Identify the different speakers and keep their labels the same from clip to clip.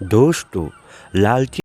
Speaker 1: दोस्तों, लालची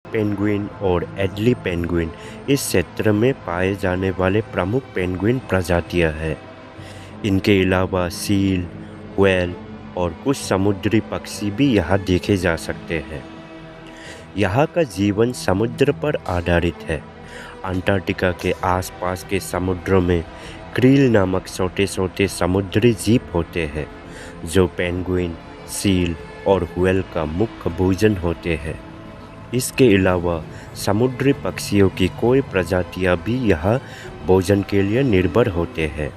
Speaker 1: पेंगुइन और एडली पेंगुइन इस क्षेत्र में पाए जाने वाले प्रमुख पेंगुइन प्रजातियां हैं। इनके अलावा सील, व्हेल और कुछ समुद्री पक्षी भी यहाँ देखे जा सकते हैं। यहाँ का जीवन समुद्र पर आधारित है। अंटार्कटिका के आसपास के समुद्रों में क्रील नामक छोटे छोटे समुद्री जीव होते हैं, जो पेंगुइन, सील और व्हेल का मुख्य भोजन होते हैं। इसके अलावा समुद्री पक्षियों की कोई प्रजातियां भी यहाँ भोजन के लिए निर्भर होते हैं।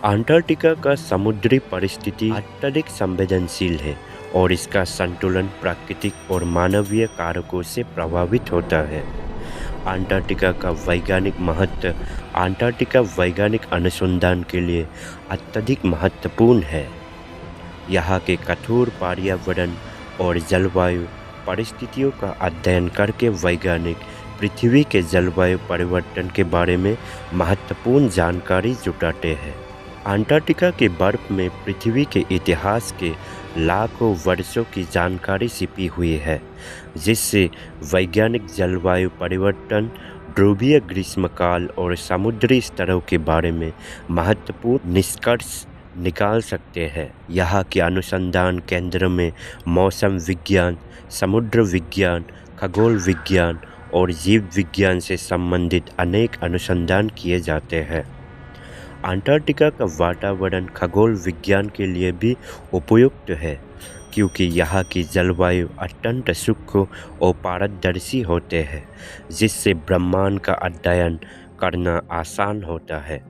Speaker 1: अंटार्कटिका का समुद्री परिस्थिति अत्यधिक संवेदनशील है और इसका संतुलन प्राकृतिक और मानवीय कारकों से प्रभावित होता है। अंटार्कटिका का वैज्ञानिक महत्व अंटार्कटिका वैज्ञानिक अनुसंधान के लिए अत्यधिक महत्वपूर्ण है। यहाँ के कठोर पर्यावरण और जलवायु परिस्थितियों का अध्ययन करके वैज्ञानिक पृथ्वी के जलवायु परिवर्तन के बारे में महत्वपूर्ण जानकारी जुटाते हैं। अंटार्कटिका के बर्फ में पृथ्वी के इतिहास के लाखों वर्षों की जानकारी छिपी हुई है, जिससे वैज्ञानिक जलवायु परिवर्तन, ध्रुवीय ग्रीष्मकाल और समुद्री स्तरों के बारे में महत्वपूर्ण निष्कर्ष निकाल सकते हैं। यहाँ के अनुसंधान केंद्र में मौसम विज्ञान, समुद्र विज्ञान, खगोल विज्ञान और जीव विज्ञान से संबंधित अनेक अनुसंधान किए जाते हैं। अंटार्कटिका का वातावरण खगोल विज्ञान के लिए भी उपयुक्त है, क्योंकि यहाँ की जलवायु अत्यंत सूक्ष्म और पारदर्शी होते हैं, जिससे ब्रह्मांड का अध्ययन करना आसान होता है।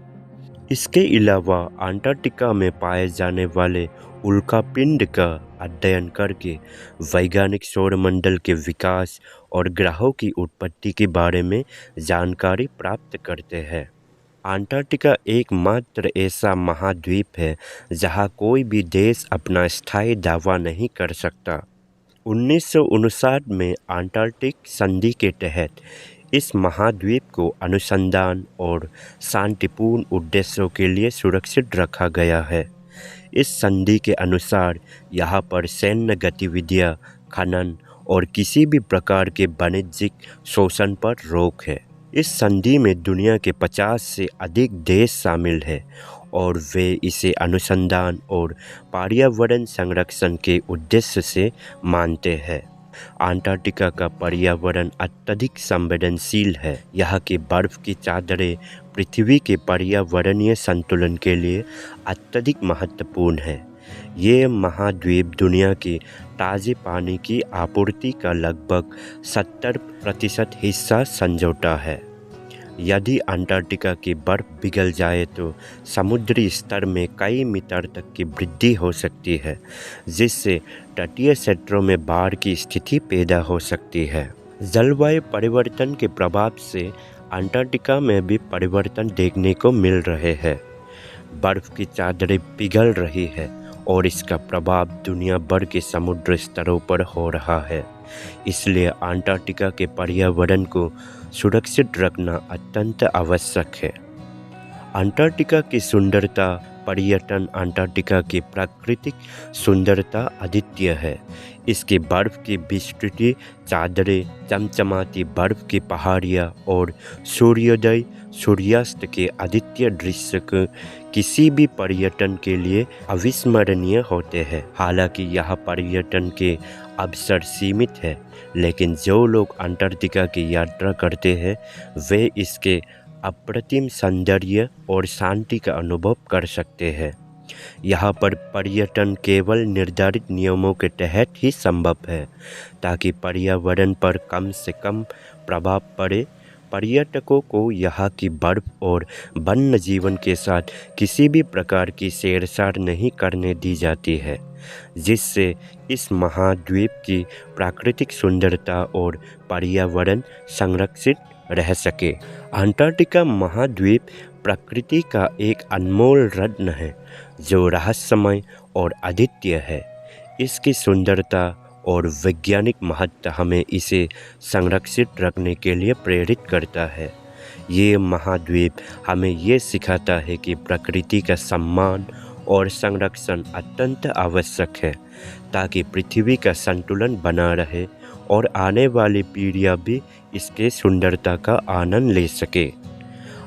Speaker 1: इसके अलावा अंटार्कटिका में पाए जाने वाले उल्कापिंड का अध्ययन करके वैज्ञानिक सौरमंडल के विकास और ग्रहों की उत्पत्ति के बारे में जानकारी प्राप्त करते हैं। अंटार्कटिका एकमात्र ऐसा महाद्वीप है जहां कोई भी देश अपना स्थायी दावा नहीं कर सकता। 1959 में अंटार्कटिक संधि के तहत इस महाद्वीप को अनुसंधान और शांतिपूर्ण उद्देश्यों के लिए सुरक्षित रखा गया है। इस संधि के अनुसार यहाँ पर सैन्य गतिविधियाँ, खनन और किसी भी प्रकार के वाणिज्यिक शोषण पर रोक है। इस संधि में दुनिया के 50 से अधिक देश शामिल हैं और वे इसे अनुसंधान और पर्यावरण संरक्षण के उद्देश्य से मानते हैं। अंटार्कटिका का पर्यावरण अत्यधिक संवेदनशील है। यहाँ की बर्फ की चादरें पृथ्वी के पर्यावरणीय संतुलन के लिए अत्यधिक महत्वपूर्ण है। ये महाद्वीप दुनिया के ताज़े पानी की आपूर्ति का लगभग 70% हिस्सा संजोता है। यदि अंटार्कटिका की बर्फ पिघल जाए तो समुद्री स्तर में कई मीटर तक की वृद्धि हो सकती है, जिससे तटीय क्षेत्रों में बाढ़ की स्थिति पैदा हो सकती है। जलवायु परिवर्तन के प्रभाव से अंटार्कटिका में भी परिवर्तन देखने को मिल रहे हैं। बर्फ की चादरें पिघल रही है और इसका प्रभाव दुनिया भर के समुद्र स्तरों पर हो रहा है। इसलिए अंटार्कटिका के पर्यावरण को सुरक्षित रखना अत्यंत आवश्यक है। अंटार्कटिका की सुंदरता पर्यटन अंटार्कटिका की प्राकृतिक सुंदरता अद्वितीय है। इसकी बर्फ की विस्तृत चादरें, चमचमाती बर्फ की पहाड़ियाँ और सूर्योदय सूर्यास्त के अद्वितीय दृश्य किसी भी पर्यटन के लिए अविस्मरणीय होते हैं। हालांकि यह पर्यटन के अवसर सीमित है, लेकिन जो लोग अंटार्कटिका की यात्रा करते हैं वे इसके अप्रतिम सौंदर्य और शांति का अनुभव कर सकते हैं। यहाँ पर पर्यटन केवल निर्धारित नियमों के तहत ही संभव है, ताकि पर्यावरण पर कम से कम प्रभाव पड़े। पर्यटकों को यहाँ की बर्फ और वन्य जीवन के साथ किसी भी प्रकार की छेड़छाड़ नहीं करने दी जाती है, जिससे इस महाद्वीप की प्राकृतिक सुंदरता और पर्यावरण संरक्षित रह सके। अंटार्कटिका महाद्वीप प्रकृति का एक अनमोल रत्न है जो रहस्यमय और अद्वितीय है। इसकी सुंदरता और वैज्ञानिक महत्व हमें इसे संरक्षित रखने के लिए प्रेरित करता है। ये महाद्वीप हमें ये सिखाता है कि प्रकृति का सम्मान और संरक्षण अत्यंत आवश्यक है, ताकि पृथ्वी का संतुलन बना रहे और आने वाली पीढ़ियां भी इसके सुंदरता का आनंद ले सके।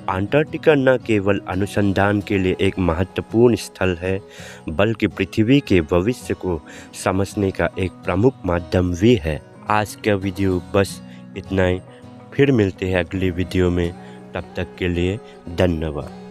Speaker 1: अंटार्कटिका न केवल अनुसंधान के लिए एक महत्वपूर्ण स्थल है, बल्कि पृथ्वी के भविष्य को समझने का एक प्रमुख माध्यम भी है। आज का वीडियो बस इतना ही। फिर मिलते हैं अगली वीडियो में। तब तक के लिए धन्यवाद।